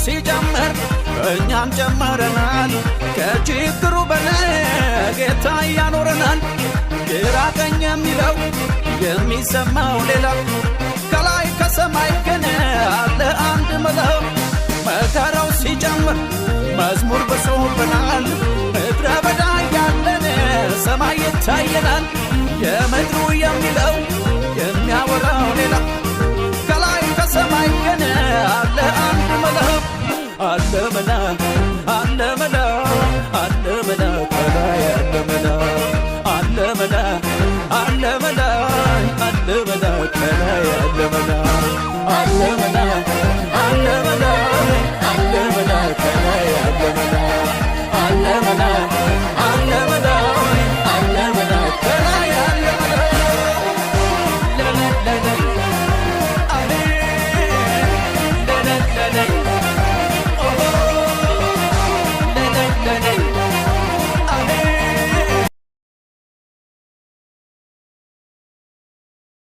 ሲጀምር እኛን ጀመረናል ከችግሩ በላይ ጌታ ያኖረናል ግራ ቀኝ የሚለው የሚሰማው ሌላ ከላይ ከሰማይ ግን አለ አንድ መለው መከራው ሲጀምር መዝሙር በሶብናል ምድረ በዳ ያለን ሰማይ ይታየናል የምድሩ የሚለው የሚያወራው ሌላ ከላይ ከሰማይ ግን አለ አንድ መለው አለ መላ አለ መላ አለ መላ ከላይ አለ መላ አለ መላ አለ መላ አለ መላ ከላይ አለ መላ አለ መላ አለ